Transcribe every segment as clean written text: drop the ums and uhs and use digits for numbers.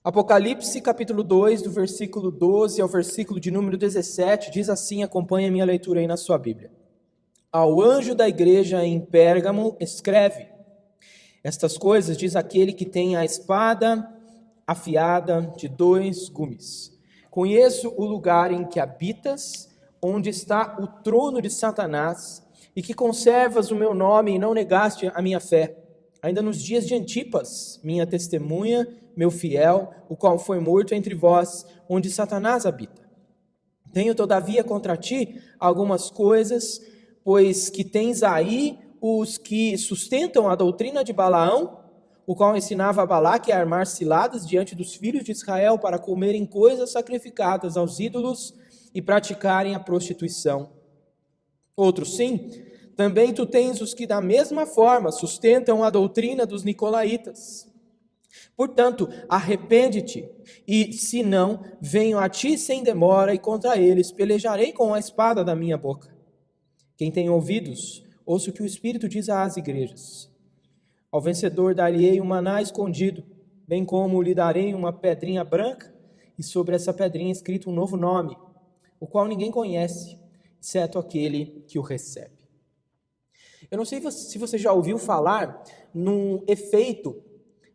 Apocalipse capítulo 2, do versículo 12 ao versículo de número 17, diz assim, acompanha a minha leitura aí na sua Bíblia. Ao anjo da igreja em Pérgamo, escreve: estas coisas diz aquele que tem a espada afiada de 2 gumes. Conheço o lugar em que habitas, onde está o trono de Satanás, e que conservas o meu nome e não negaste a minha fé. Ainda nos dias de Antipas, minha testemunha, meu fiel, o qual foi morto entre vós, onde Satanás habita. Tenho, todavia, contra ti algumas coisas, pois que tens aí os que sustentam a doutrina de Balaão, o qual ensinava a Balaque a armar ciladas diante dos filhos de Israel para comerem coisas sacrificadas aos ídolos e praticarem a prostituição. Outros, sim, também tu tens os que da mesma forma sustentam a doutrina dos nicolaítas. Portanto, arrepende-te, e se não, venho a ti sem demora, e contra eles pelejarei com a espada da minha boca. Quem tem ouvidos, ouça o que o Espírito diz às igrejas. Ao vencedor dar-lhe-ei um maná escondido, bem como lhe darei uma pedrinha branca, e sobre essa pedrinha escrito um novo nome, o qual ninguém conhece, exceto aquele que o recebe. Eu não sei se você já ouviu falar num efeito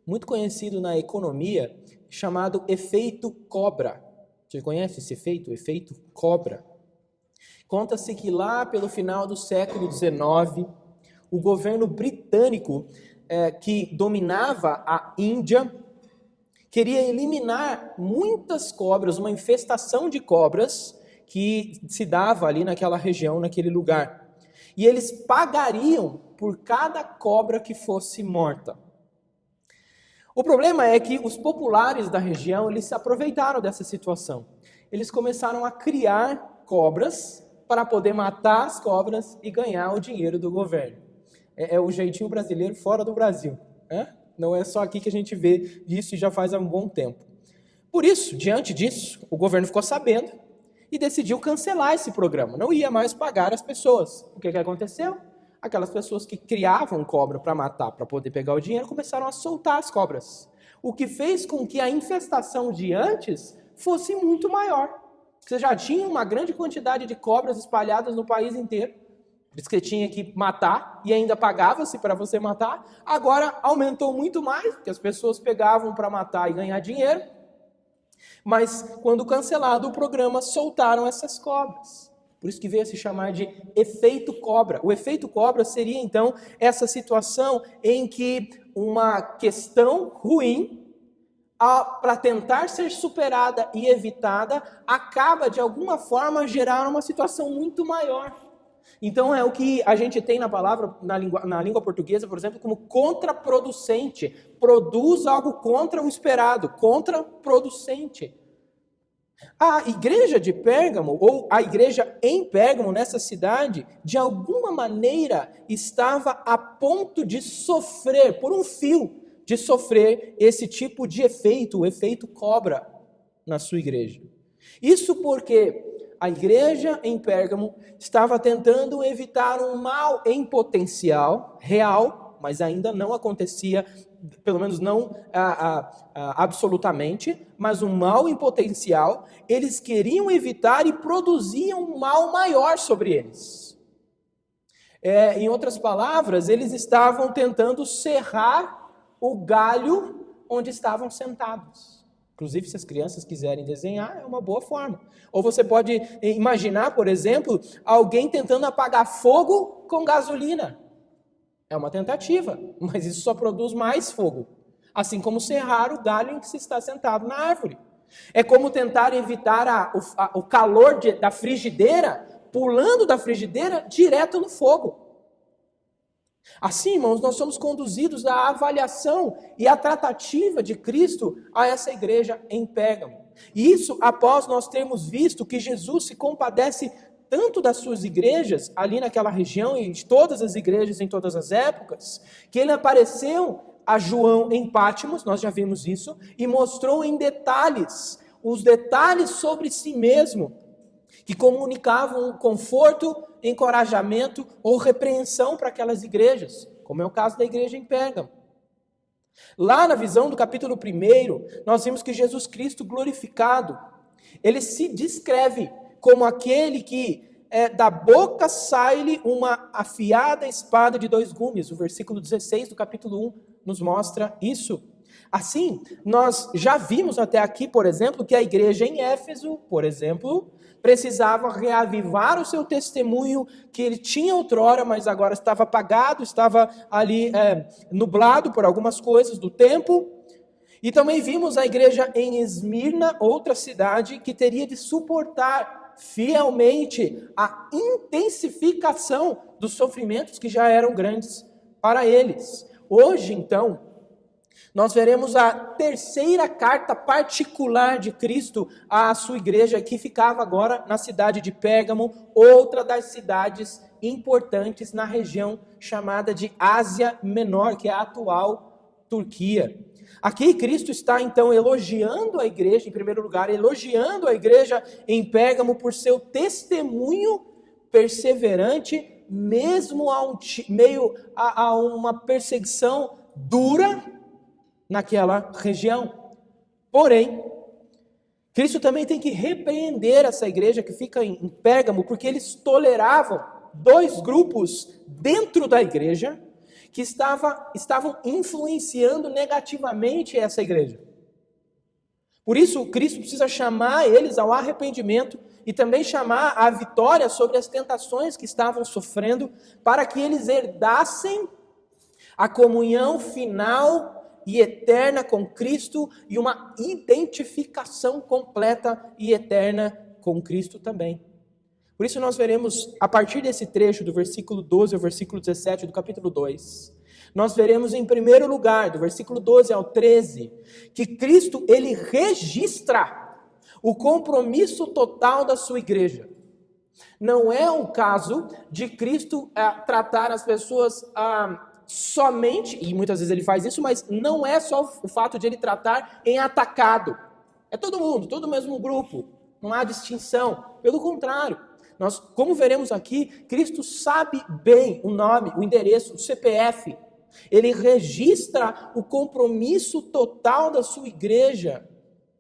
muito conhecido na economia, chamado efeito cobra. Você conhece esse efeito? O efeito cobra. Conta-se que lá pelo final do século XIX, o governo britânico, que dominava a Índia, queria eliminar muitas cobras, uma infestação de cobras que se dava ali naquela região, naquele lugar. E eles pagariam por cada cobra que fosse morta. O problema é que os populares da região, eles se aproveitaram dessa situação. Eles começaram a criar cobras para poder matar as cobras e ganhar o dinheiro do governo. É o jeitinho brasileiro fora do Brasil. Não é só aqui que a gente vê isso e já faz há um bom tempo. Por isso, diante disso, o governo ficou sabendo e decidiu cancelar esse programa. Não ia mais pagar as pessoas. O que aconteceu? Aquelas pessoas que criavam cobra para matar, para poder pegar o dinheiro, começaram a soltar as cobras. O que fez com que a infestação de antes fosse muito maior. Você já tinha uma grande quantidade de cobras espalhadas no país inteiro. Por isso que tinha que matar e ainda pagava-se para você matar. Agora aumentou muito mais, porque as pessoas pegavam para matar e ganhar dinheiro. Mas quando cancelado o programa, soltaram essas cobras. Por isso que veio a se chamar de efeito cobra. O efeito cobra seria, então, essa situação em que uma questão ruim, para tentar ser superada e evitada, acaba, de alguma forma, gerar uma situação muito maior. Então, é o que a gente tem na palavra, na língua portuguesa, por exemplo, como contraproducente. Produz algo contra o esperado, contraproducente. A igreja de Pérgamo, ou a igreja em Pérgamo, nessa cidade, de alguma maneira estava a ponto de sofrer, por um fio, de sofrer esse tipo de efeito, o efeito cobra na sua igreja. Isso porque a igreja em Pérgamo estava tentando evitar um mal em potencial, real, mas ainda não acontecia, pelo menos não absolutamente, mas um mal em potencial, eles queriam evitar e produziam um mal maior sobre eles. Em outras palavras, eles estavam tentando serrar o galho onde estavam sentados. Inclusive, se as crianças quiserem desenhar, é uma boa forma. Ou você pode imaginar, por exemplo, alguém tentando apagar fogo com gasolina. É uma tentativa, mas isso só produz mais fogo. Assim como serrar o galho em que se está sentado na árvore. É como tentar evitar o calor da frigideira, pulando da frigideira direto no fogo. Assim, irmãos, nós somos conduzidos à avaliação e à tratativa de Cristo a essa igreja em Pérgamo. E isso após nós termos visto que Jesus se compadece tanto das suas igrejas ali naquela região e de todas as igrejas em todas as épocas, que ele apareceu a João em Pátimos, nós já vimos isso, e mostrou em detalhes, os detalhes sobre si mesmo, que comunicavam conforto, encorajamento ou repreensão para aquelas igrejas, como é o caso da igreja em Pérgamo. Lá na visão do capítulo 1, nós vimos que Jesus Cristo glorificado, ele se descreve como aquele que da boca sai-lhe uma afiada espada de 2 gumes. O versículo 16 do capítulo 1 nos mostra isso. Assim, nós já vimos até aqui, por exemplo, que a igreja em Éfeso, por exemplo, precisava reavivar o seu testemunho que ele tinha outrora, mas agora estava apagado, estava ali nublado por algumas coisas do tempo. E também vimos a igreja em Esmirna, outra cidade, que teria de suportar fielmente a intensificação dos sofrimentos que já eram grandes para eles. Hoje, então, nós veremos a terceira carta particular de Cristo à sua igreja, que ficava agora na cidade de Pérgamo, outra das cidades importantes na região chamada de Ásia Menor, que é a atual Turquia. Aqui Cristo está então elogiando a igreja, em primeiro lugar, elogiando a igreja em Pérgamo por seu testemunho perseverante, mesmo meio a uma perseguição dura naquela região. Porém, Cristo também tem que repreender essa igreja que fica em Pérgamo, porque eles toleravam 2 grupos dentro da igreja que estavam influenciando negativamente essa igreja. Por isso, Cristo precisa chamar eles ao arrependimento e também chamar à vitória sobre as tentações que estavam sofrendo, para que eles herdassem a comunhão final e eterna com Cristo e uma identificação completa e eterna com Cristo também. Por isso nós veremos, a partir desse trecho do versículo 12 ao versículo 17 do capítulo 2, nós veremos em primeiro lugar, do versículo 12 ao 13, que Cristo, ele registra o compromisso total da sua igreja. Não é o caso de Cristo tratar as pessoas somente, e muitas vezes ele faz isso, mas não é só o fato de ele tratar em atacado. É todo mundo, todo o mesmo grupo, não há distinção. Pelo contrário, nós, como veremos aqui, Cristo sabe bem o nome, o endereço, o CPF. Ele registra o compromisso total da sua igreja.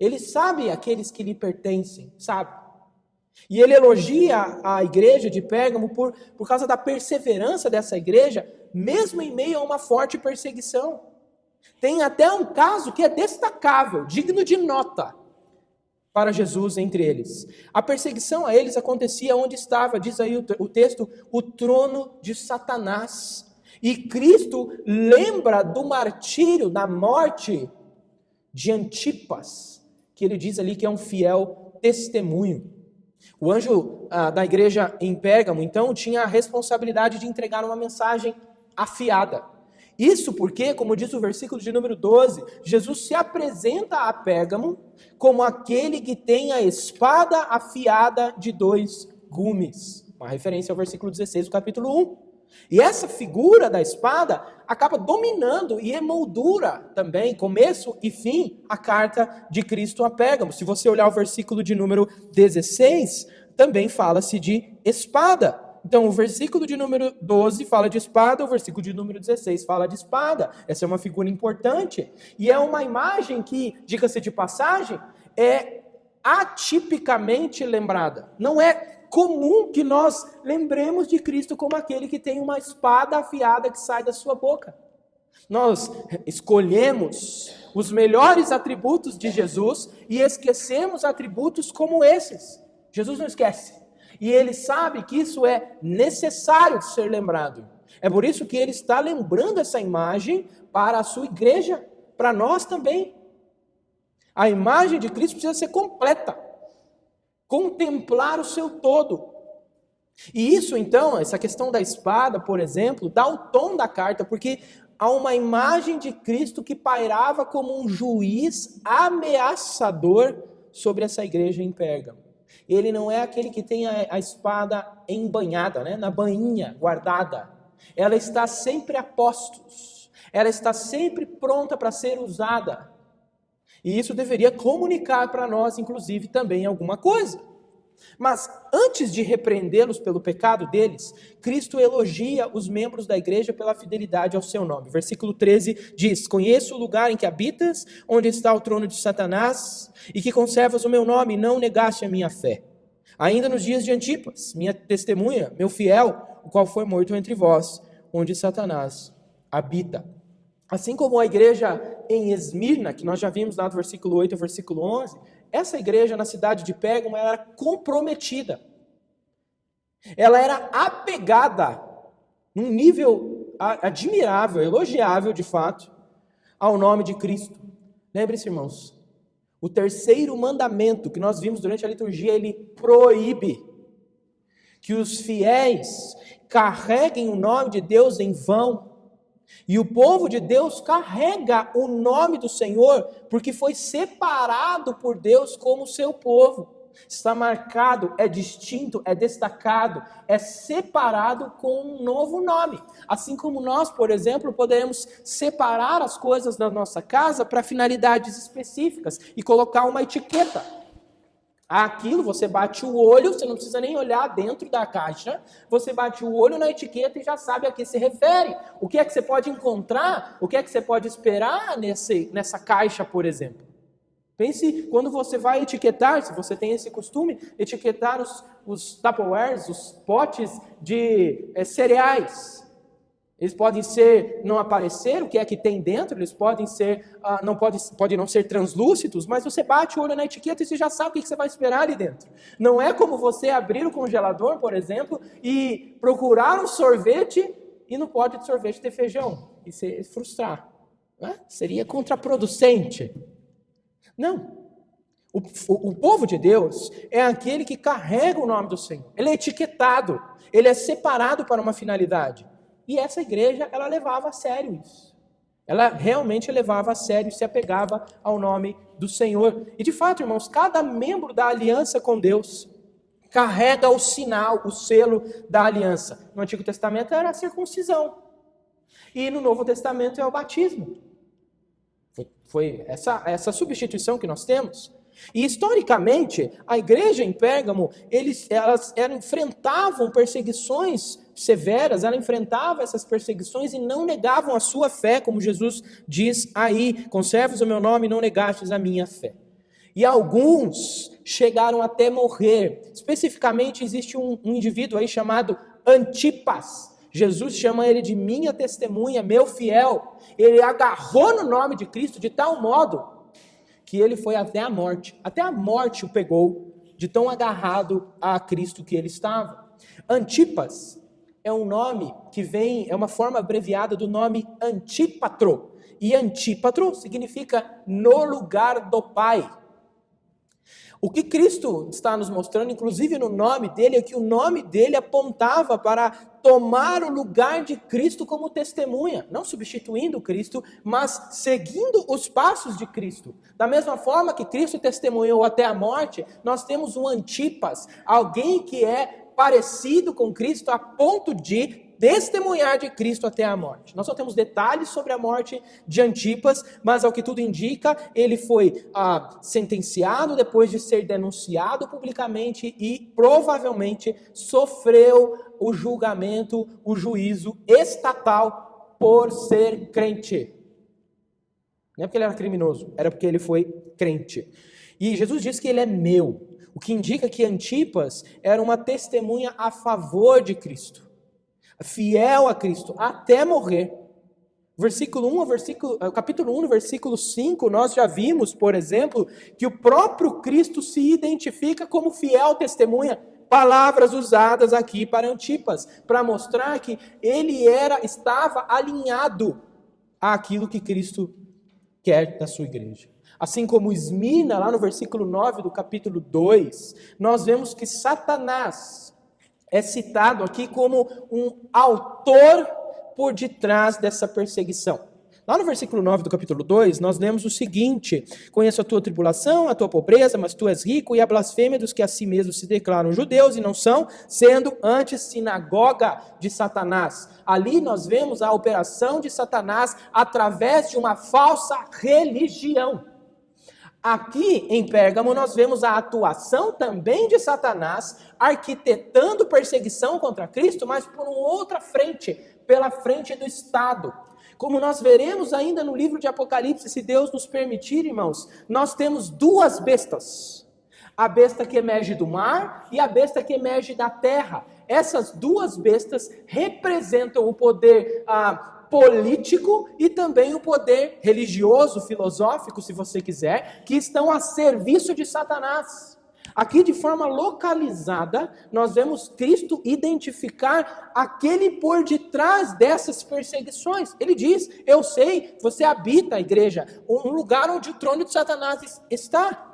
Ele sabe aqueles que lhe pertencem, sabe? E ele elogia a igreja de Pérgamo por causa da perseverança dessa igreja, mesmo em meio a uma forte perseguição. Tem até um caso que é destacável, digno de nota para Jesus entre eles. A perseguição a eles acontecia onde estava, diz aí o texto, o trono de Satanás. E Cristo lembra do martírio, da morte de Antipas, que ele diz ali que é um fiel testemunho. O anjo da igreja em Pérgamo, então, tinha a responsabilidade de entregar uma mensagem afiada. Isso porque, como diz o versículo de número 12, Jesus se apresenta a Pérgamo como aquele que tem a espada afiada de 2 gumes. Uma referência ao versículo 16 do capítulo 1. E essa figura da espada acaba dominando e emoldura também, começo e fim, a carta de Cristo a Pérgamo. Se você olhar o versículo de número 16, também fala-se de espada. Então, o versículo de número 12 fala de espada, o versículo de número 16 fala de espada. Essa é uma figura importante. E é uma imagem que, diga-se de passagem, é atipicamente lembrada. Não é comum que nós lembremos de Cristo como aquele que tem uma espada afiada que sai da sua boca. Nós escolhemos os melhores atributos de Jesus e esquecemos atributos como esses. Jesus não esquece. E ele sabe que isso é necessário de ser lembrado. É por isso que ele está lembrando essa imagem para a sua igreja, para nós também. A imagem de Cristo precisa ser completa. Contemplar o seu todo. E isso, então, essa questão da espada, por exemplo, dá o tom da carta, porque há uma imagem de Cristo que pairava como um juiz ameaçador sobre essa igreja em Pérgamo. Ele não é aquele que tem a espada embanhada, né, na bainha, guardada. Ela está sempre a postos. Ela está sempre pronta para ser usada. E isso deveria comunicar para nós, inclusive, também alguma coisa. Mas antes de repreendê-los pelo pecado deles, Cristo elogia os membros da igreja pela fidelidade ao seu nome. Versículo 13 diz: conheço o lugar em que habitas, onde está o trono de Satanás, e que conservas o meu nome, e não negaste a minha fé. Ainda nos dias de Antipas, minha testemunha, meu fiel, o qual foi morto entre vós, onde Satanás habita. Assim como a igreja em Esmirna, que nós já vimos lá do versículo 8 ao versículo 11, essa igreja na cidade de Pérgamo era comprometida. Ela era apegada, num nível admirável, elogiável de fato, ao nome de Cristo. Lembre-se, irmãos, o terceiro mandamento que nós vimos durante a liturgia, ele proíbe que os fiéis carreguem o nome de Deus em vão. E o povo de Deus carrega o nome do Senhor porque foi separado por Deus como seu povo. Está marcado, é distinto, é destacado, é separado com um novo nome. Assim como nós, por exemplo, podemos separar as coisas da nossa casa para finalidades específicas e colocar uma etiqueta. Aquilo, você bate o olho, você não precisa nem olhar dentro da caixa, você bate o olho na etiqueta e já sabe a que se refere. O que é que você pode encontrar, o que é que você pode esperar nessa caixa, por exemplo. Pense quando você vai etiquetar, se você tem esse costume, etiquetar os Tupperwares, os potes de cereais. Eles podem não aparecer o que é que tem dentro, eles podem podem não ser translúcidos, mas você bate o olho na etiqueta e você já sabe o que você vai esperar ali dentro. Não é como você abrir o congelador, por exemplo, e procurar um sorvete e no pote de sorvete ter feijão e se frustrar. Né? Seria contraproducente. Não. O povo de Deus é aquele que carrega o nome do Senhor. Ele é etiquetado, ele é separado para uma finalidade. E essa igreja, ela levava a sério isso. Ela realmente levava a sério e se apegava ao nome do Senhor. E de fato, irmãos, cada membro da aliança com Deus carrega o sinal, o selo da aliança. No Antigo Testamento era a circuncisão. E no Novo Testamento é o batismo. Foi essa substituição que nós temos. E historicamente, a igreja em Pérgamo, elas enfrentavam perseguições severas, ela enfrentava essas perseguições e não negavam a sua fé, como Jesus diz aí, conserves o meu nome e não negastes a minha fé. E alguns chegaram até morrer. Especificamente existe um indivíduo aí chamado Antipas. Jesus chama ele de minha testemunha, meu fiel. Ele agarrou no nome de Cristo de tal modo que ele foi até a morte. Até a morte o pegou, de tão agarrado a Cristo que ele estava. Antipas é um nome que é uma forma abreviada do nome Antípatro. E Antípatro significa no lugar do Pai. O que Cristo está nos mostrando, inclusive no nome dele, é que o nome dele apontava para tomar o lugar de Cristo como testemunha, não substituindo Cristo, mas seguindo os passos de Cristo. Da mesma forma que Cristo testemunhou até a morte, nós temos um Antipas, alguém que é parecido com Cristo a ponto de testemunhar de Cristo até a morte. Nós só temos detalhes sobre a morte de Antipas, mas ao que tudo indica, ele foi sentenciado depois de ser denunciado publicamente e provavelmente sofreu o julgamento, o juízo estatal por ser crente. Não é porque ele era criminoso, era porque ele foi crente. E Jesus diz que ele é meu, o que indica que Antipas era uma testemunha a favor de Cristo, fiel a Cristo, até morrer. Capítulo 1, versículo 5, nós já vimos, por exemplo, que o próprio Cristo se identifica como fiel testemunha. Palavras usadas aqui para Antipas, para mostrar que ele estava alinhado àquilo que Cristo quer da sua igreja. Assim como Esmirna, lá no versículo 9 do capítulo 2, nós vemos que Satanás é citado aqui como um autor por detrás dessa perseguição. Lá no versículo 9 do capítulo 2, nós lemos o seguinte: conheço a tua tribulação, a tua pobreza, mas tu és rico, e a blasfêmia dos que a si mesmos se declaram judeus e não são, sendo antes sinagoga de Satanás. Ali nós vemos a operação de Satanás através de uma falsa religião. Aqui em Pérgamo nós vemos a atuação também de Satanás arquitetando perseguição contra Cristo, mas por uma outra frente, pela frente do Estado. Como nós veremos ainda no livro de Apocalipse, se Deus nos permitir, irmãos, nós temos duas bestas. A besta que emerge do mar e a besta que emerge da terra. Essas duas bestas representam o poder político e também o poder religioso, filosófico, se você quiser, que estão a serviço de Satanás. Aqui, de forma localizada, nós vemos Cristo identificar aquele por detrás dessas perseguições. Ele diz: eu sei, você habita a igreja, um lugar onde o trono de Satanás está.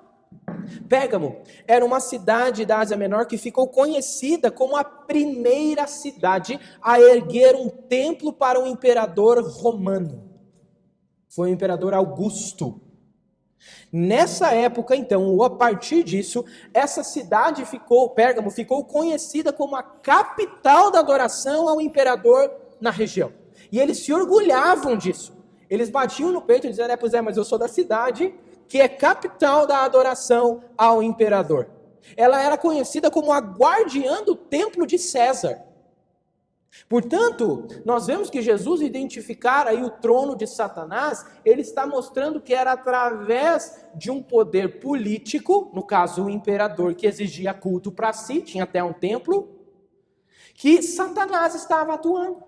Pérgamo era uma cidade da Ásia Menor que ficou conhecida como a primeira cidade a erguer um templo para o imperador romano. Foi o imperador Augusto. Nessa época, então, ou a partir disso, essa cidade Pérgamo ficou conhecida como a capital da adoração ao imperador na região. E eles se orgulhavam disso. Eles batiam no peito e diziam: pois é, mas eu sou da cidade que é capital da adoração ao imperador. Ela era conhecida como a guardiã do templo de César. Portanto, nós vemos que Jesus identificar aí o trono de Satanás, ele está mostrando que era através de um poder político, no caso o imperador que exigia culto para si, tinha até um templo, que Satanás estava atuando.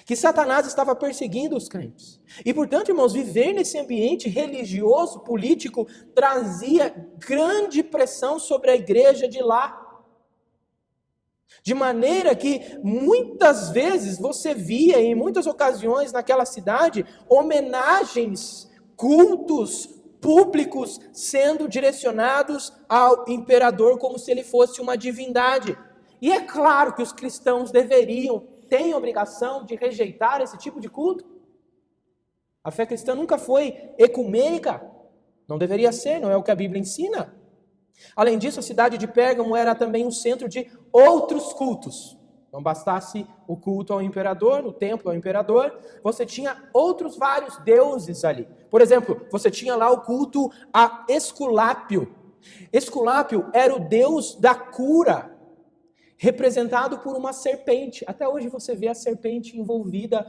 Que Satanás estava perseguindo os crentes. E, portanto, irmãos, viver nesse ambiente religioso, político, trazia grande pressão sobre a igreja de lá. De maneira que, muitas vezes, você via, em muitas ocasiões naquela cidade, homenagens, cultos públicos sendo direcionados ao imperador como se ele fosse uma divindade. E é claro que os cristãos têm obrigação de rejeitar esse tipo de culto. A fé cristã nunca foi ecumênica. Não deveria ser, não é o que a Bíblia ensina. Além disso, a cidade de Pérgamo era também um centro de outros cultos. Não bastasse o culto ao imperador, no templo ao imperador, você tinha outros vários deuses ali. Por exemplo, você tinha lá o culto a Esculápio. Esculápio era o deus da cura, representado por uma serpente. Até hoje você vê a serpente envolvida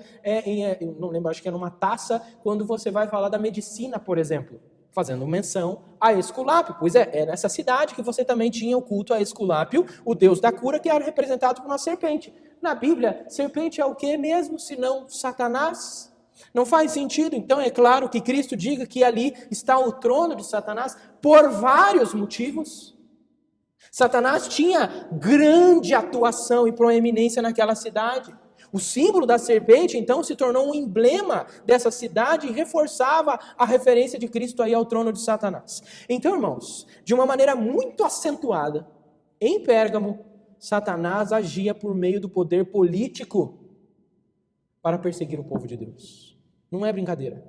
não lembro, acho que é numa taça, quando você vai falar da medicina, por exemplo, fazendo menção a Esculápio. Pois é nessa cidade que você também tinha o culto a Esculápio, o deus da cura, que era representado por uma serpente. Na Bíblia, serpente é o que mesmo, senão Satanás? Não faz sentido. Então é claro que Cristo diga que ali está o trono de Satanás por vários motivos. Satanás tinha grande atuação e proeminência naquela cidade. O símbolo da serpente, então, se tornou um emblema dessa cidade e reforçava a referência de Cristo aí ao trono de Satanás. Então, irmãos, de uma maneira muito acentuada, em Pérgamo, Satanás agia por meio do poder político para perseguir o povo de Deus. Não é brincadeira.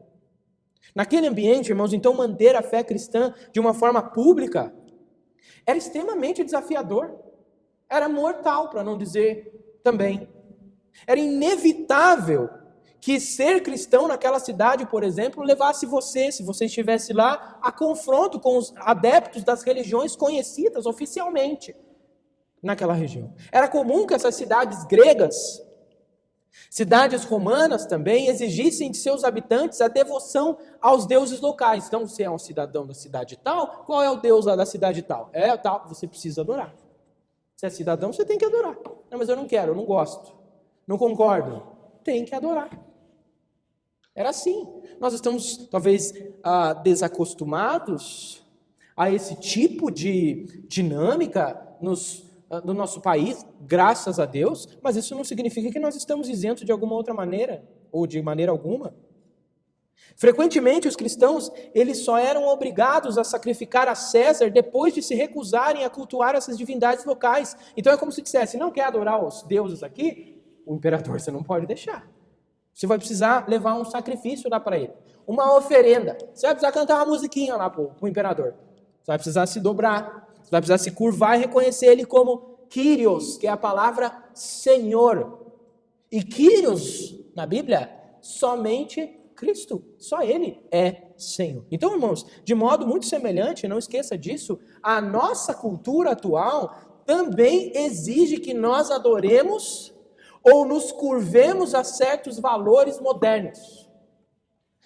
Naquele ambiente, irmãos, então, manter a fé cristã de uma forma pública era extremamente desafiador. Era mortal, para não dizer também. Era inevitável que ser cristão naquela cidade, por exemplo, levasse você, se você estivesse lá, a confronto com os adeptos das religiões conhecidas oficialmente naquela região. Era comum que essas cidades gregas, cidades romanas também, exigissem de seus habitantes a devoção aos deuses locais. Então, você é um cidadão da cidade tal, qual é o deus lá da cidade tal? É tal, você precisa adorar. Se é cidadão, você tem que adorar. Não, mas eu não quero, eu não gosto, não concordo. Tem que adorar. Era assim. Nós estamos, talvez, desacostumados a esse tipo de dinâmica no nosso país, graças a Deus, mas isso não significa que nós estamos isentos de alguma outra maneira, ou de maneira alguma. Frequentemente os cristãos, eles só eram obrigados a sacrificar a César depois de se recusarem a cultuar essas divindades locais. Então é como se dissesse: não quer adorar os deuses aqui? O imperador você não pode deixar. Você vai precisar levar um sacrifício lá para ele, uma oferenda. Você vai precisar cantar uma musiquinha lá para o imperador. Você vai precisar se dobrar. Você vai precisar se curvar e reconhecer ele como Kyrios, que é a palavra Senhor. E Kyrios, na Bíblia, somente Cristo. Só Ele é Senhor. Então, irmãos, de modo muito semelhante, não esqueça disso, a nossa cultura atual também exige que nós adoremos ou nos curvemos a certos valores modernos.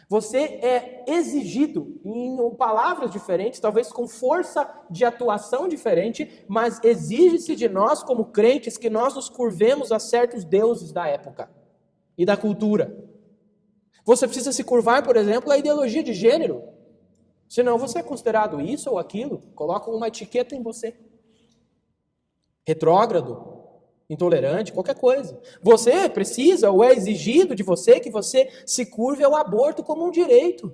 Você é exigido, em palavras diferentes, talvez com força de atuação diferente, mas exige-se de nós, como crentes, que nós nos curvemos a certos deuses da época e da cultura. Você precisa se curvar, por exemplo, à ideologia de gênero. Senão você é considerado isso ou aquilo, colocam uma etiqueta em você. Retrógrado, intolerante, qualquer coisa. Você precisa ou é exigido de você que você se curve ao aborto como um direito.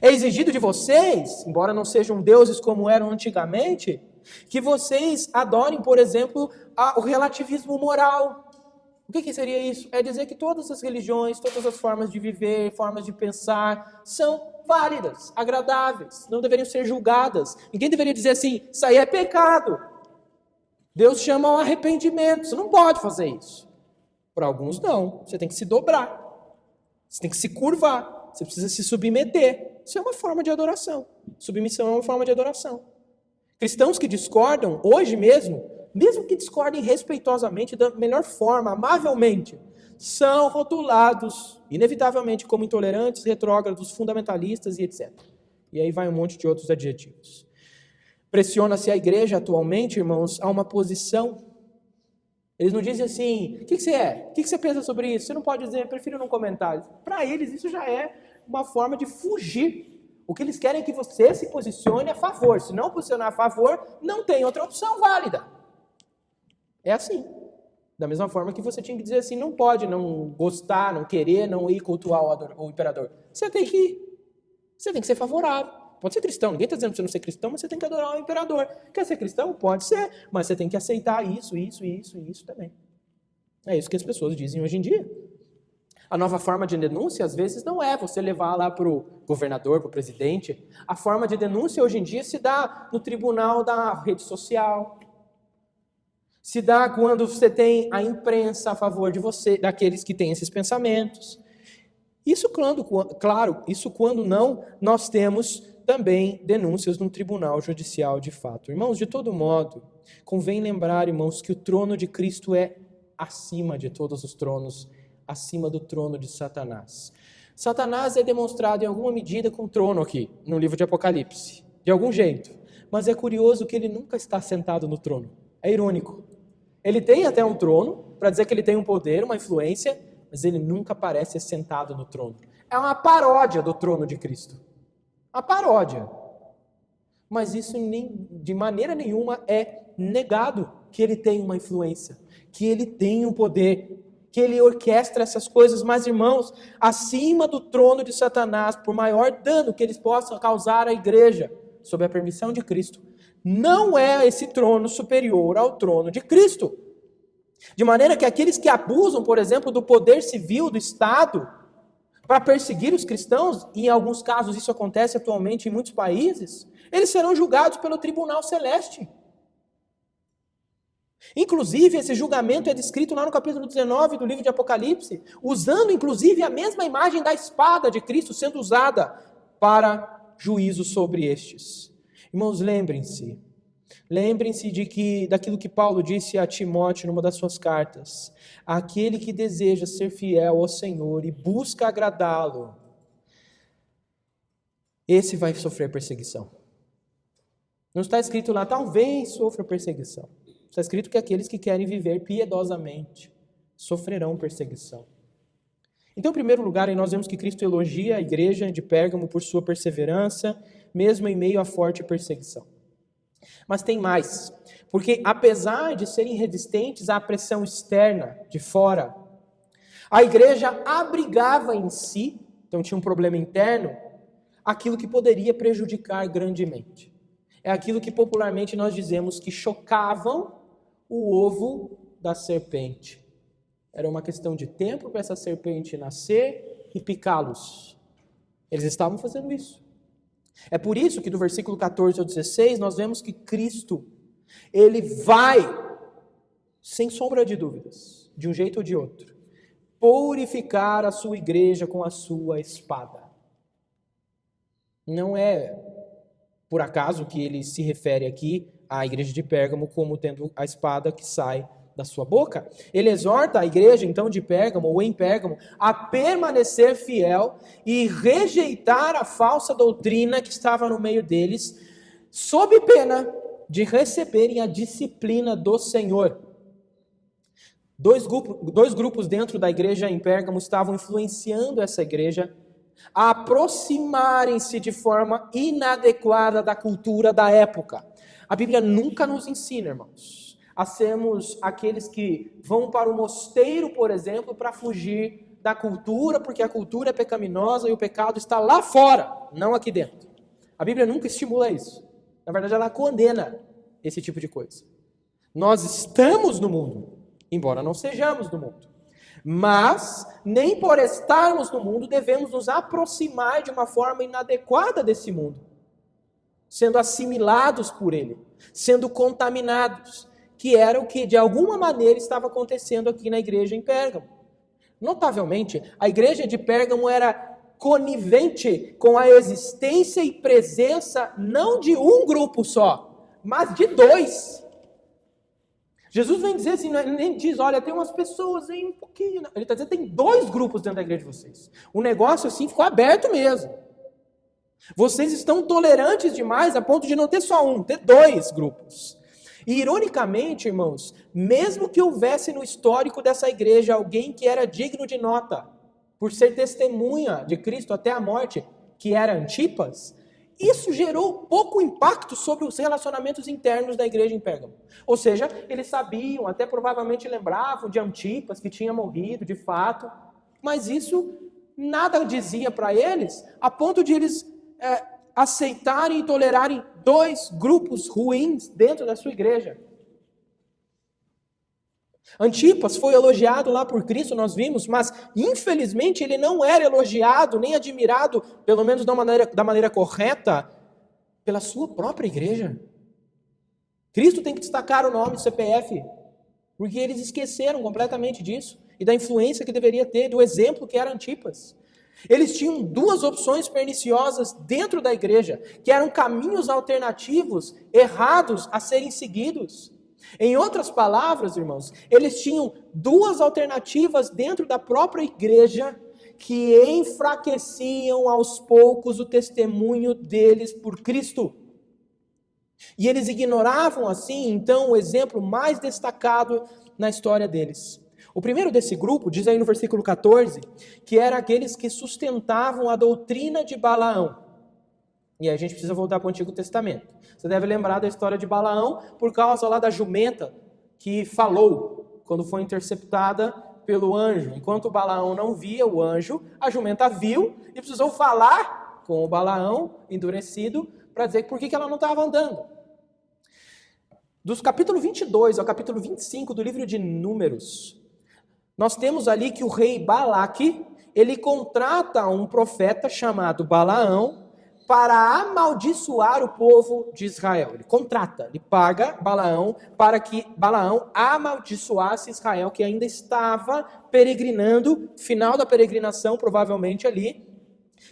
É exigido de vocês, embora não sejam deuses como eram antigamente, que vocês adorem, por exemplo, o relativismo moral. O que seria isso? É dizer que todas as religiões, todas as formas de viver, formas de pensar, são válidas, agradáveis, não deveriam ser julgadas. Ninguém deveria dizer assim, isso aí é pecado. Deus chama ao arrependimento. Você não pode fazer isso. Para alguns, não. Você tem que se dobrar. Você tem que se curvar. Você precisa se submeter. Isso é uma forma de adoração. Submissão é uma forma de adoração. Cristãos que discordam, hoje mesmo que discordem respeitosamente, da melhor forma, amavelmente, são rotulados, inevitavelmente, como intolerantes, retrógrados, fundamentalistas e etc. E aí vai um monte de outros adjetivos. Pressiona-se a igreja atualmente, irmãos, a uma posição. Eles não dizem assim, o que você é? O que você pensa sobre isso? Você não pode dizer, prefiro não comentar. Para eles isso já é uma forma de fugir. O que eles querem é que você se posicione a favor. Se não posicionar a favor, não tem outra opção válida. É assim. Da mesma forma que você tinha que dizer assim, não pode não gostar, não querer, não ir cultuar o imperador. Você tem que ir. Você tem que ser favorável. Pode ser cristão, ninguém está dizendo para você não ser cristão, mas você tem que adorar o imperador. Quer ser cristão? Pode ser, mas você tem que aceitar isso também. É isso que as pessoas dizem hoje em dia. A nova forma de denúncia, às vezes, não é você levar lá para o governador, para o presidente. A forma de denúncia, hoje em dia, se dá no tribunal da rede social. Se dá quando você tem a imprensa a favor de você, daqueles que têm esses pensamentos. Isso quando não, nós temos também denúncias no tribunal judicial de fato. Irmãos, de todo modo, convém lembrar, irmãos, que o trono de Cristo é acima de todos os tronos, acima do trono de Satanás. Satanás é demonstrado em alguma medida com o trono aqui, no livro de Apocalipse, de algum jeito. Mas é curioso que ele nunca está sentado no trono. É irônico. Ele tem até um trono, para dizer que ele tem um poder, uma influência, mas ele nunca parece sentado no trono. É uma paródia do trono de Cristo. A paródia. Mas isso de maneira nenhuma é negado que ele tem uma influência, que ele tem um poder, que ele orquestra essas coisas. Mas, irmãos, acima do trono de Satanás, por maior dano que eles possam causar à igreja, sob a permissão de Cristo, não é esse trono superior ao trono de Cristo. De maneira que aqueles que abusam, por exemplo, do poder civil do Estado, para perseguir os cristãos, e em alguns casos isso acontece atualmente em muitos países, eles serão julgados pelo tribunal celeste. Inclusive, esse julgamento é descrito lá no capítulo 19 do livro de Apocalipse, usando inclusive a mesma imagem da espada de Cristo sendo usada para juízo sobre estes. Irmãos, lembrem-se daquilo que Paulo disse a Timóteo numa das suas cartas. Aquele que deseja ser fiel ao Senhor e busca agradá-lo, esse vai sofrer perseguição. Não está escrito lá, talvez sofra perseguição. Está escrito que aqueles que querem viver piedosamente sofrerão perseguição. Então, em primeiro lugar, nós vemos que Cristo elogia a igreja de Pérgamo por sua perseverança, mesmo em meio à forte perseguição. Mas tem mais, porque apesar de serem resistentes à pressão externa, de fora, a igreja abrigava em si, então tinha um problema interno, aquilo que poderia prejudicar grandemente. É aquilo que popularmente nós dizemos que chocavam o ovo da serpente. Era uma questão de tempo para essa serpente nascer e picá-los. Eles estavam fazendo isso. É por isso que do versículo 14 ao 16 nós vemos que Cristo, ele vai, sem sombra de dúvidas, de um jeito ou de outro, purificar a sua igreja com a sua espada. Não é por acaso que ele se refere aqui à igreja de Pérgamo como tendo a espada que sai da sua boca. Ele exorta a igreja, então, de Pérgamo, ou em Pérgamo, a permanecer fiel e rejeitar a falsa doutrina que estava no meio deles, sob pena de receberem a disciplina do Senhor. Dois grupos dentro da igreja em Pérgamo estavam influenciando essa igreja a aproximarem-se de forma inadequada da cultura da época. A Bíblia nunca nos ensina, irmãos, a sermos aqueles que vão para o mosteiro, por exemplo, para fugir da cultura, porque a cultura é pecaminosa e o pecado está lá fora, não aqui dentro. A Bíblia nunca estimula isso. Na verdade, ela condena esse tipo de coisa. Nós estamos no mundo, embora não sejamos do mundo. Mas, nem por estarmos no mundo, devemos nos aproximar de uma forma inadequada desse mundo, sendo assimilados por ele, sendo contaminados, que era o que de alguma maneira estava acontecendo aqui na igreja em Pérgamo. Notavelmente, a igreja de Pérgamo era conivente com a existência e presença não de um grupo só, mas de dois. Jesus vem dizer assim, ele nem diz, olha, tem umas pessoas aí um pouquinho. Ele está dizendo, tem dois grupos dentro da igreja de vocês. O negócio assim ficou aberto mesmo. Vocês estão tolerantes demais a ponto de não ter só um, ter dois grupos. E ironicamente, irmãos, mesmo que houvesse no histórico dessa igreja alguém que era digno de nota, por ser testemunha de Cristo até a morte, que era Antipas, isso gerou pouco impacto sobre os relacionamentos internos da igreja em Pérgamo. Ou seja, eles sabiam, até provavelmente lembravam de Antipas, que tinha morrido de fato, mas isso nada dizia para eles, a ponto de eles aceitarem e tolerarem dois grupos ruins dentro da sua igreja. Antipas foi elogiado lá por Cristo, nós vimos, mas infelizmente ele não era elogiado, nem admirado, pelo menos da maneira correta, pela sua própria igreja. Cristo tem que destacar o nome do CPF, porque eles esqueceram completamente disso, e da influência que deveria ter, do exemplo que era Antipas. Eles tinham duas opções perniciosas dentro da igreja, que eram caminhos alternativos, errados a serem seguidos. Em outras palavras, irmãos, eles tinham duas alternativas dentro da própria igreja que enfraqueciam aos poucos o testemunho deles por Cristo. E eles ignoravam assim, então, o exemplo mais destacado na história deles. O primeiro desse grupo, diz aí no versículo 14, que era aqueles que sustentavam a doutrina de Balaão. E aí a gente precisa voltar para o Antigo Testamento. Você deve lembrar da história de Balaão por causa lá da jumenta que falou quando foi interceptada pelo anjo. Enquanto Balaão não via o anjo, a jumenta viu e precisou falar com o Balaão endurecido para dizer por que ela não estava andando. Dos capítulo 22 ao capítulo 25 do livro de Números, nós temos ali que o rei Balaque, ele contrata um profeta chamado Balaão para amaldiçoar o povo de Israel. Ele contrata, ele paga Balaão para que Balaão amaldiçoasse Israel, que ainda estava peregrinando, final da peregrinação provavelmente ali,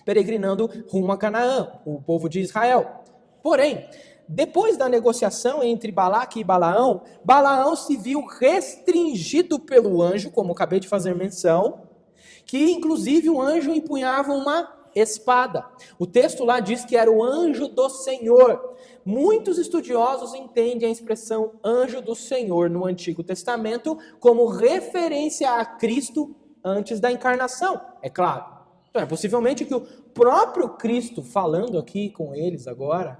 peregrinando rumo a Canaã, o povo de Israel. Porém, depois da negociação entre Balaque e Balaão, Balaão se viu restringido pelo anjo, como acabei de fazer menção, que inclusive o anjo empunhava uma espada. O texto lá diz que era o anjo do Senhor. Muitos estudiosos entendem a expressão anjo do Senhor no Antigo Testamento como referência a Cristo antes da encarnação, é claro. Então é possivelmente que o próprio Cristo, falando aqui com eles agora,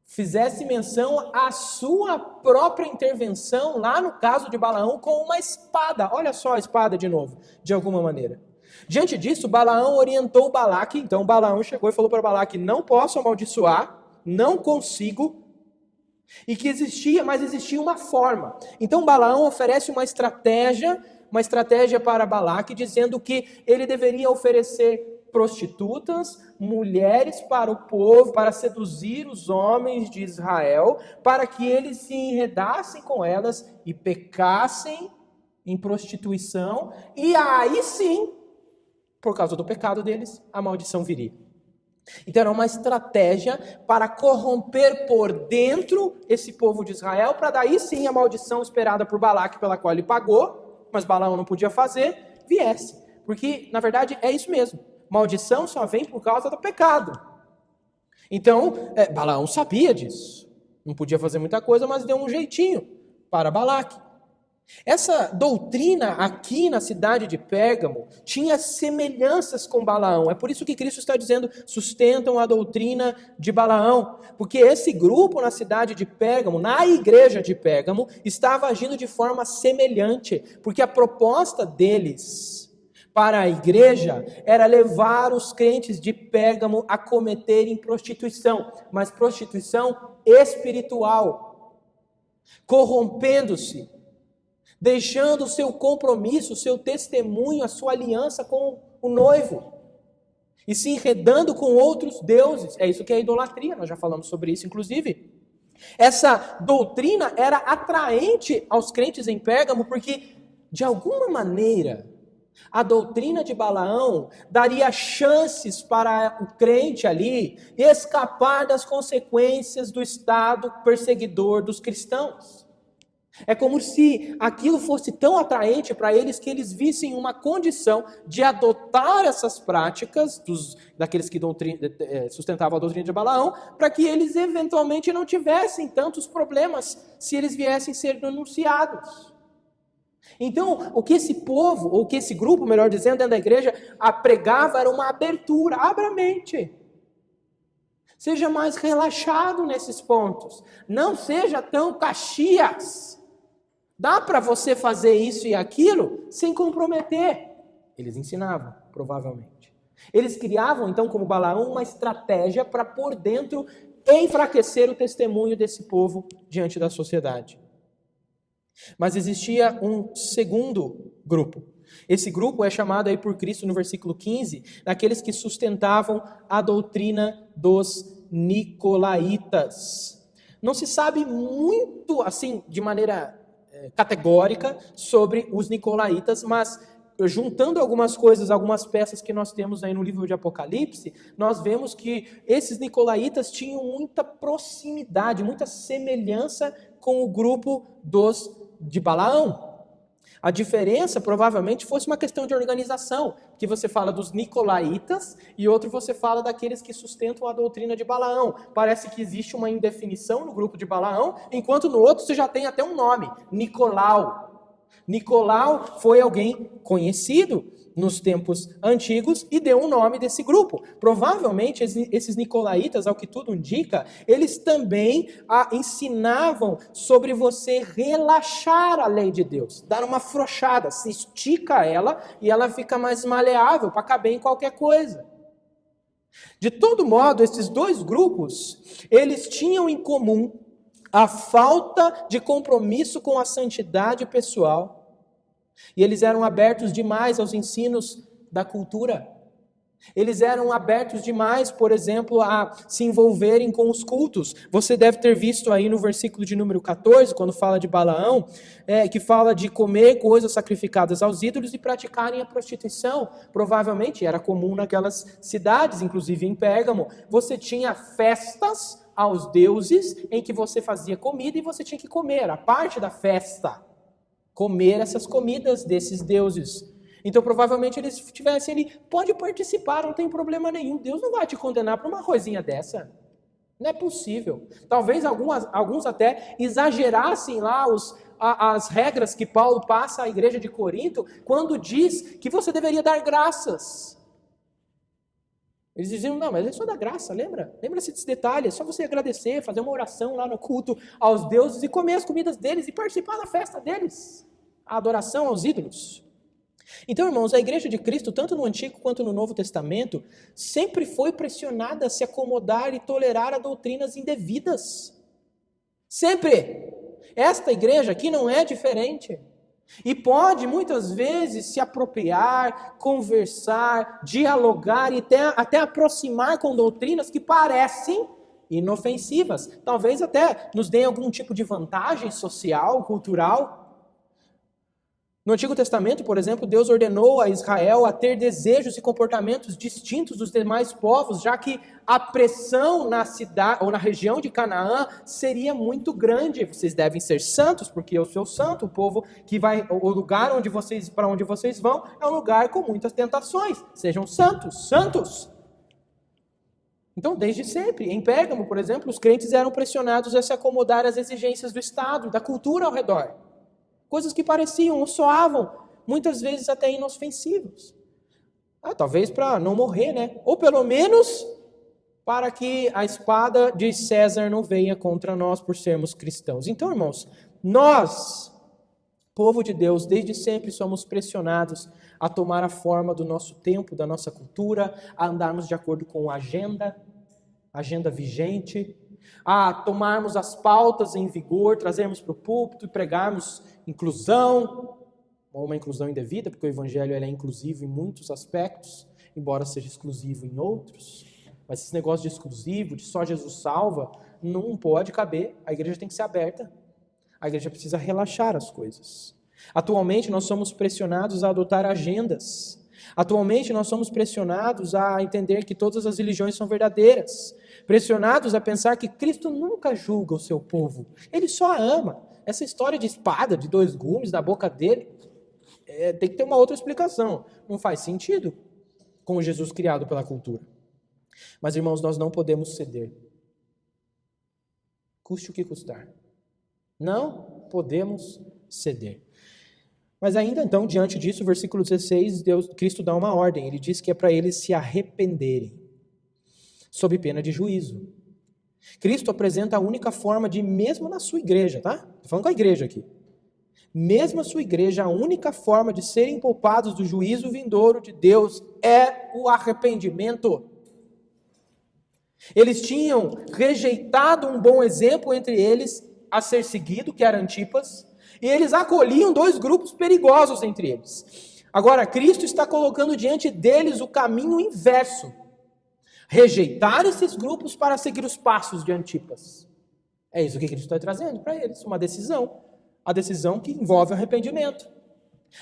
fizesse menção à sua própria intervenção lá no caso de Balaão com uma espada. Olha só a espada de novo, de alguma maneira. Diante disso, Balaão orientou Balaque. Então Balaão chegou e falou para Balaque: não posso amaldiçoar, não consigo, e que existia uma forma. Então Balaão oferece uma estratégia para Balaque, dizendo que ele deveria oferecer prostitutas, mulheres para o povo, para seduzir os homens de Israel, para que eles se enredassem com elas e pecassem em prostituição, e aí sim, por causa do pecado deles, a maldição viria. Então era uma estratégia para corromper por dentro esse povo de Israel, para daí sim a maldição esperada por Balaque, pela qual ele pagou, mas Balaão não podia fazer, viesse. Porque, na verdade, é isso mesmo. Maldição só vem por causa do pecado. Então, Balaão sabia disso. Não podia fazer muita coisa, mas deu um jeitinho para Balaque. Essa doutrina aqui na cidade de Pérgamo tinha semelhanças com Balaão. É por isso que Cristo está dizendo, sustentam a doutrina de Balaão. Porque esse grupo na cidade de Pérgamo, na igreja de Pérgamo, estava agindo de forma semelhante. Porque a proposta deles para a igreja era levar os crentes de Pérgamo a cometerem prostituição. Mas prostituição espiritual. Corrompendo-se. Deixando o seu compromisso, o seu testemunho, a sua aliança com o noivo. E se enredando com outros deuses. É isso que é a idolatria, nós já falamos sobre isso, inclusive. Essa doutrina era atraente aos crentes em Pérgamo, porque, de alguma maneira, a doutrina de Balaão daria chances para o crente ali escapar das consequências do estado perseguidor dos cristãos. É como se aquilo fosse tão atraente para eles que eles vissem uma condição de adotar essas práticas daqueles que sustentavam a doutrina de Balaão, para que eles eventualmente não tivessem tantos problemas se eles viessem ser denunciados. Então, o que esse povo, ou o que esse grupo, melhor dizendo, dentro da igreja, pregava era uma abertura. Abra a mente. Seja mais relaxado nesses pontos. Não seja tão caxias. Dá para você fazer isso e aquilo sem comprometer. Eles ensinavam, provavelmente. Eles criavam, então, como Balaão, uma estratégia para, por dentro, enfraquecer o testemunho desse povo diante da sociedade. Mas existia um segundo grupo. Esse grupo é chamado aí por Cristo no versículo 15, daqueles que sustentavam a doutrina dos nicolaítas. Não se sabe muito, assim, de maneira categórica sobre os nicolaítas, mas juntando algumas coisas, algumas peças que nós temos aí no livro de Apocalipse, nós vemos que esses nicolaítas tinham muita proximidade, muita semelhança com o grupo de Balaão. A diferença provavelmente fosse uma questão de organização, que você fala dos nicolaítas e outro você fala daqueles que sustentam a doutrina de Balaão. Parece que existe uma indefinição no grupo de Balaão, enquanto no outro você já tem até um nome, Nicolau. Nicolau foi alguém conhecido nos tempos antigos e deu um nome desse grupo. Provavelmente esses nicolaítas, ao que tudo indica, eles também ensinavam sobre você relaxar a lei de Deus, dar uma afrouxada, se estica ela e ela fica mais maleável para caber em qualquer coisa. De todo modo, esses dois grupos, eles tinham em comum a falta de compromisso com a santidade pessoal. E eles eram abertos demais aos ensinos da cultura. Eles eram abertos demais, por exemplo, a se envolverem com os cultos. Você deve ter visto aí no versículo de número 14, quando fala de Balaão, que fala de comer coisas sacrificadas aos ídolos e praticarem a prostituição. Provavelmente era comum naquelas cidades, inclusive em Pérgamo. Você tinha festas aos deuses em que você fazia comida e você tinha que comer, a parte da festa. Comer essas comidas desses deuses. Então, provavelmente, eles tivessem ali, pode participar, não tem problema nenhum. Deus não vai te condenar por uma coisinha dessa. Não é possível. Talvez alguns até exagerassem lá as regras que Paulo passa à igreja de Corinto, quando diz que você deveria dar graças. Eles diziam, não, mas é só dar graça, lembra? Lembra-se desse detalhe, é só você agradecer, fazer uma oração lá no culto aos deuses e comer as comidas deles e participar da festa deles. A adoração aos ídolos. Então, irmãos, a igreja de Cristo, tanto no Antigo quanto no Novo Testamento, sempre foi pressionada a se acomodar e tolerar a doutrinas indevidas. Sempre. Esta igreja aqui não é diferente. E pode, muitas vezes, se apropriar, conversar, dialogar e até aproximar com doutrinas que parecem inofensivas. Talvez até nos deem algum tipo de vantagem social, cultural. No Antigo Testamento, por exemplo, Deus ordenou a Israel a ter desejos e comportamentos distintos dos demais povos, já que a pressão na cidade ou na região de Canaã seria muito grande. Vocês devem ser santos, porque eu sou santo. O povo que vai, o lugar para onde vocês vão, é um lugar com muitas tentações. Sejam santos, santos. Então, desde sempre, em Pérgamo, por exemplo, os crentes eram pressionados a se acomodar às exigências do Estado, da cultura ao redor. Coisas que pareciam ou soavam, muitas vezes até inofensivos. Talvez para não morrer, né? Ou pelo menos para que a espada de César não venha contra nós por sermos cristãos. Então, irmãos, nós, povo de Deus, desde sempre somos pressionados a tomar a forma do nosso tempo, da nossa cultura, a andarmos de acordo com a agenda vigente, a tomarmos as pautas em vigor, trazermos para o púlpito e pregarmos inclusão, ou uma inclusão indevida, porque o evangelho é inclusivo em muitos aspectos, embora seja exclusivo em outros. Mas esse negócio de exclusivo, de só Jesus salva, não pode caber. A igreja tem que ser aberta. A igreja precisa relaxar as coisas. Atualmente nós somos pressionados a adotar agendas. Atualmente nós somos pressionados a entender que todas as religiões são verdadeiras. Pressionados a pensar que Cristo nunca julga o seu povo. Ele só ama. Essa história de espada, de 2 gumes na boca dele, tem que ter uma outra explicação. Não faz sentido com o Jesus criado pela cultura. Mas, irmãos, nós não podemos ceder. Custe o que custar. Não podemos ceder. Mas ainda então, diante disso, versículo 16, Cristo dá uma ordem. Ele diz que é para eles se arrependerem, sob pena de juízo. Cristo apresenta a única forma de, mesmo na sua igreja, tá? Estou falando com a igreja aqui. Mesmo a sua igreja, a única forma de serem poupados do juízo vindouro de Deus é o arrependimento. Eles tinham rejeitado um bom exemplo entre eles a ser seguido, que era Antipas, e eles acolhiam 2 grupos perigosos entre eles. Agora, Cristo está colocando diante deles o caminho inverso. Rejeitar esses grupos para seguir os passos de Antipas. É isso que Cristo está trazendo para eles, uma decisão. A decisão que envolve arrependimento.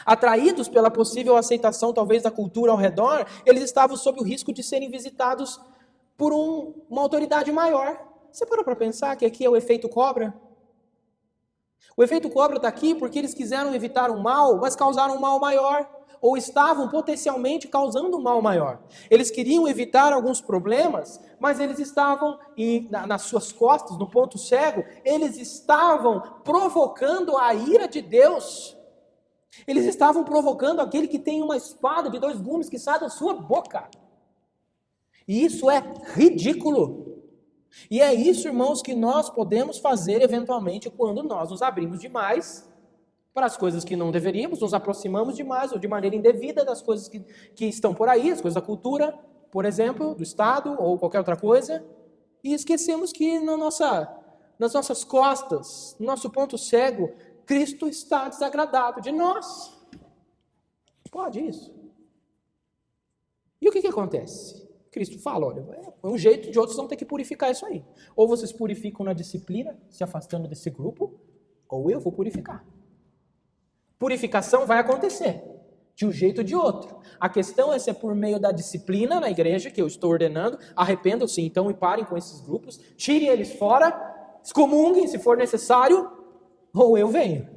Atraídos pela possível aceitação, talvez, da cultura ao redor, eles estavam sob o risco de serem visitados por uma autoridade maior. Você parou para pensar que aqui é o efeito cobra? O efeito cobra está aqui porque eles quiseram evitar um mal, mas causaram um mal maior. Ou estavam potencialmente causando um mal maior. Eles queriam evitar alguns problemas, mas eles estavam, nas suas costas, no ponto cego, eles estavam provocando a ira de Deus. Eles estavam provocando aquele que tem uma espada de 2 gumes que sai da sua boca. E isso é ridículo. E é isso, irmãos, que nós podemos fazer eventualmente quando nós nos abrimos demais para as coisas que não deveríamos, nos aproximamos demais ou de maneira indevida das coisas que estão por aí, as coisas da cultura, por exemplo, do Estado ou qualquer outra coisa, e esquecemos que nas nossas costas, no nosso ponto cego, Cristo está desagradado de nós. Pode isso. E o que acontece? Cristo fala, olha, é um jeito de outros vão ter que purificar isso aí. Ou vocês purificam na disciplina, se afastando desse grupo, ou eu vou purificar. Purificação vai acontecer, de um jeito ou de outro. A questão é se é por meio da disciplina na igreja, que eu estou ordenando, arrependam-se então e parem com esses grupos, tirem eles fora, excomunguem se for necessário, ou eu venho.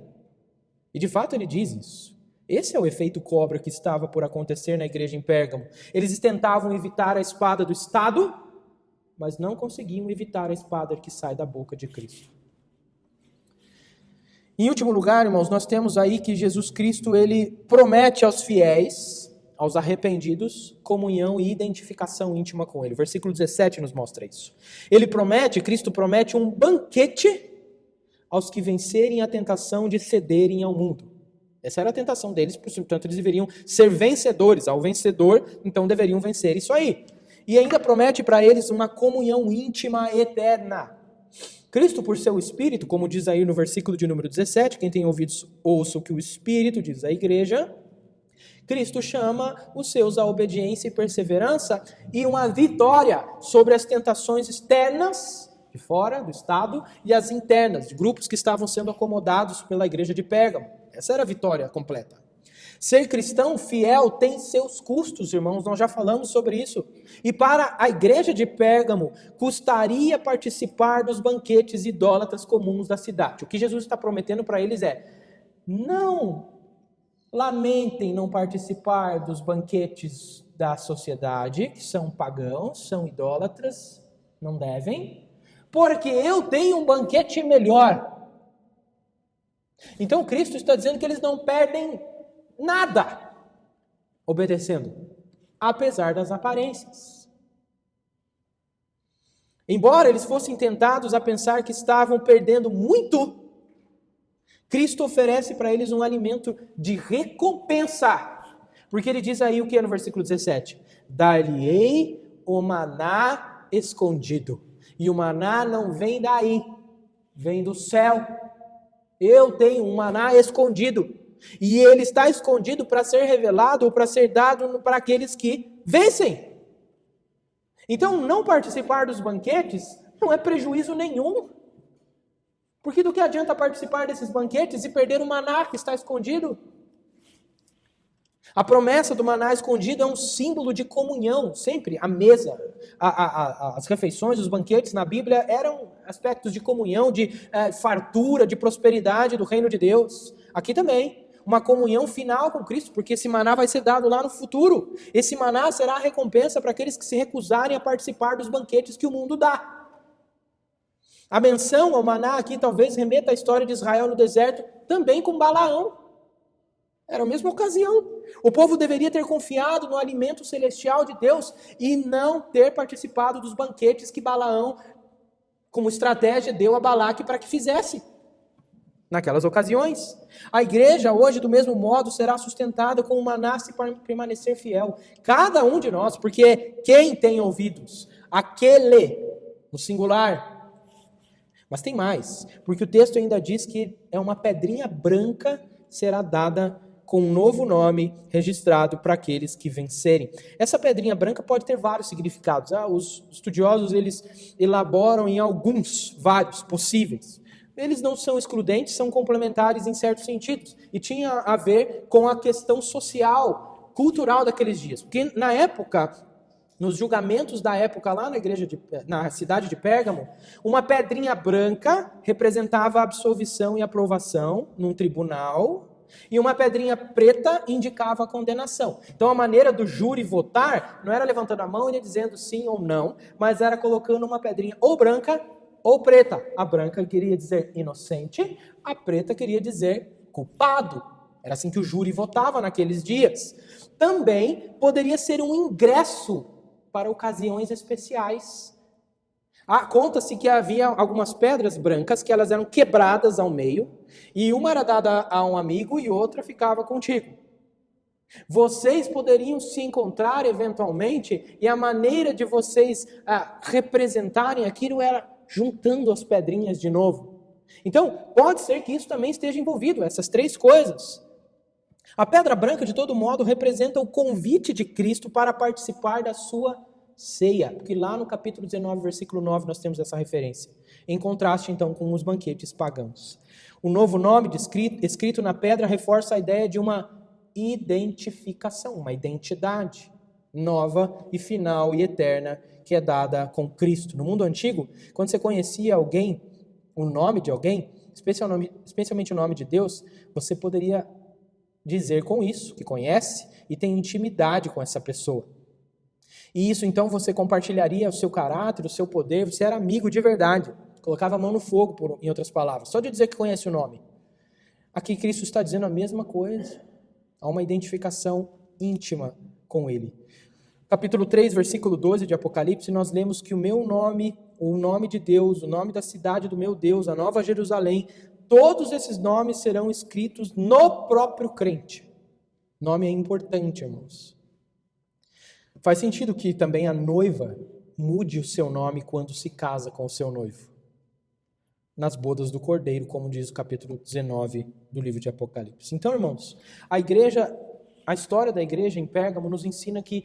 E de fato ele diz isso. Esse é o efeito cobra que estava por acontecer na igreja em Pérgamo. Eles tentavam evitar a espada do Estado, mas não conseguiam evitar a espada que sai da boca de Cristo. Em último lugar, irmãos, nós temos aí que Jesus Cristo, ele promete aos fiéis, aos arrependidos, comunhão e identificação íntima com ele. O versículo 17 nos mostra isso. Cristo promete um banquete aos que vencerem a tentação de cederem ao mundo. Essa era a tentação deles, portanto eles deveriam ser vencedores. Ao vencedor, então deveriam vencer isso aí. E ainda promete para eles uma comunhão íntima eterna. Cristo, por seu Espírito, como diz aí no versículo de número 17, quem tem ouvidos, ouça o que o Espírito diz à igreja, Cristo chama os seus à obediência e perseverança e uma vitória sobre as tentações externas, de fora, do Estado, e as internas, de grupos que estavam sendo acomodados pela igreja de Pérgamo. Essa era a vitória completa. Ser cristão fiel tem seus custos, irmãos, nós já falamos sobre isso. E para a igreja de Pérgamo, custaria participar dos banquetes idólatras comuns da cidade. O que Jesus está prometendo para eles é: não lamentem não participar dos banquetes da sociedade, que são pagãos, são idólatras, não devem, porque eu tenho um banquete melhor. Então Cristo está dizendo que eles não perdem nada obedecendo, apesar das aparências. Embora eles fossem tentados a pensar que estavam perdendo muito, Cristo oferece para eles um alimento de recompensa. Porque ele diz aí o que é no versículo 17? Dar-lhe-ei o maná escondido. E o maná não vem daí, vem do céu. Eu tenho um maná escondido. E ele está escondido para ser revelado ou para ser dado para aqueles que vencem. Então, não participar dos banquetes não é prejuízo nenhum. Porque do que adianta participar desses banquetes e perder o maná que está escondido? A promessa do maná escondido é um símbolo de comunhão. Sempre a mesa, as refeições, os banquetes na Bíblia eram aspectos de comunhão, de fartura, de prosperidade do reino de Deus. Aqui também. Uma comunhão final com Cristo, porque esse maná vai ser dado lá no futuro. Esse maná será a recompensa para aqueles que se recusarem a participar dos banquetes que o mundo dá. A menção ao maná aqui talvez remeta à história de Israel no deserto, também com Balaão. Era a mesma ocasião. O povo deveria ter confiado no alimento celestial de Deus e não ter participado dos banquetes que Balaão, como estratégia, deu a Balaque para que fizesse naquelas ocasiões. A igreja hoje, do mesmo modo, será sustentada com o maná se permanecer fiel. Cada um de nós, porque quem tem ouvidos? Aquele, no singular. Mas tem mais, porque o texto ainda diz que é uma pedrinha branca será dada com um novo nome registrado para aqueles que vencerem. Essa pedrinha branca pode ter vários significados. Os estudiosos eles elaboram em vários possíveis. Eles não são excludentes, são complementares em certos sentidos. E tinha a ver com a questão social, cultural daqueles dias. Porque na época, nos julgamentos da época lá na cidade de Pérgamo, uma pedrinha branca representava a absolvição e aprovação num tribunal, e uma pedrinha preta indicava a condenação. Então a maneira do júri votar não era levantando a mão e dizendo sim ou não, mas era colocando uma pedrinha ou branca ou preta. A branca queria dizer inocente, a preta queria dizer culpado. Era assim que o júri votava naqueles dias. Também poderia ser um ingresso para ocasiões especiais. Conta-se que havia algumas pedras brancas que elas eram quebradas ao meio, e uma era dada a um amigo e outra ficava contigo. Vocês poderiam se encontrar eventualmente, e a maneira de vocês representarem aquilo era juntando as pedrinhas de novo. Então, pode ser que isso também esteja envolvido, essas três coisas. A pedra branca, de todo modo, representa o convite de Cristo para participar da sua ceia, porque lá no capítulo 19, versículo 9, nós temos essa referência, em contraste, então, com os banquetes pagãos. O novo nome escrito na pedra reforça a ideia de uma identificação, uma identidade nova e final e eterna que é dada com Cristo. No mundo antigo, quando você conhecia alguém, o nome de alguém, especialmente o nome de Deus, você poderia dizer com isso que conhece e tem intimidade com essa pessoa. E isso, então, você compartilharia o seu caráter, o seu poder, você era amigo de verdade. Colocava a mão no fogo, em outras palavras, só de dizer que conhece o nome. Aqui Cristo está dizendo a mesma coisa. Há uma identificação íntima com Ele. Capítulo 3, versículo 12 de Apocalipse, nós lemos que o meu nome, o nome de Deus, o nome da cidade do meu Deus, a Nova Jerusalém, todos esses nomes serão escritos no próprio crente. Nome é importante, irmãos. Faz sentido que também a noiva mude o seu nome quando se casa com o seu noivo. Nas bodas do Cordeiro, como diz o capítulo 19 do livro de Apocalipse. Então, irmãos, a história da igreja em Pérgamo nos ensina que,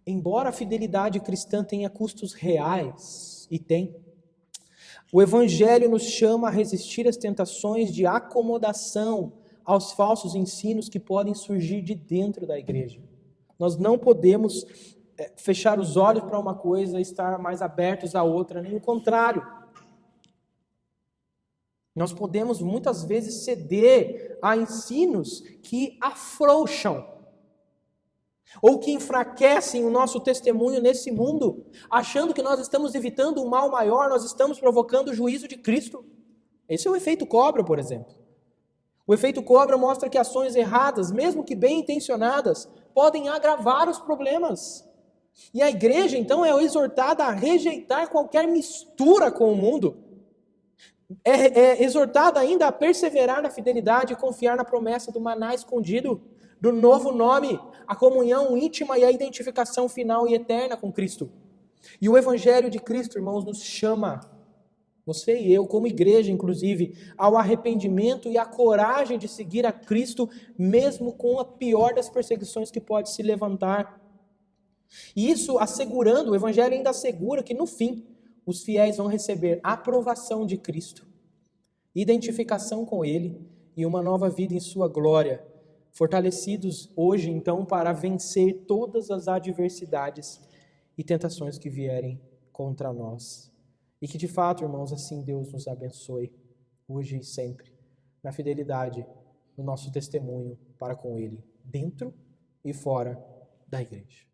embora a fidelidade cristã tenha custos reais, e tem, o Evangelho nos chama a resistir às tentações de acomodação, aos falsos ensinos que podem surgir de dentro da igreja. Nós não podemos fechar os olhos para uma coisa e estar mais abertos à outra, nem o contrário. Nós podemos muitas vezes ceder a ensinos que afrouxam ou que enfraquecem o nosso testemunho nesse mundo, achando que nós estamos evitando um mal maior, nós estamos provocando o juízo de Cristo. Esse é o efeito cobra, por exemplo. O efeito cobra mostra que ações erradas, mesmo que bem intencionadas, podem agravar os problemas. E a igreja, então, é exortada a rejeitar qualquer mistura com o mundo. É exortada ainda a perseverar na fidelidade e confiar na promessa do maná escondido, do novo nome, a comunhão íntima e a identificação final e eterna com Cristo. E o Evangelho de Cristo, irmãos, nos chama, você e eu, como igreja, inclusive, ao arrependimento e à coragem de seguir a Cristo, mesmo com a pior das perseguições que pode se levantar. E isso assegurando, o Evangelho ainda assegura que no fim, os fiéis vão receber a aprovação de Cristo, identificação com Ele e uma nova vida em sua glória, fortalecidos hoje, então, para vencer todas as adversidades e tentações que vierem contra nós. E que, de fato, irmãos, assim Deus nos abençoe, hoje e sempre, na fidelidade, no nosso testemunho para com Ele, dentro e fora da igreja.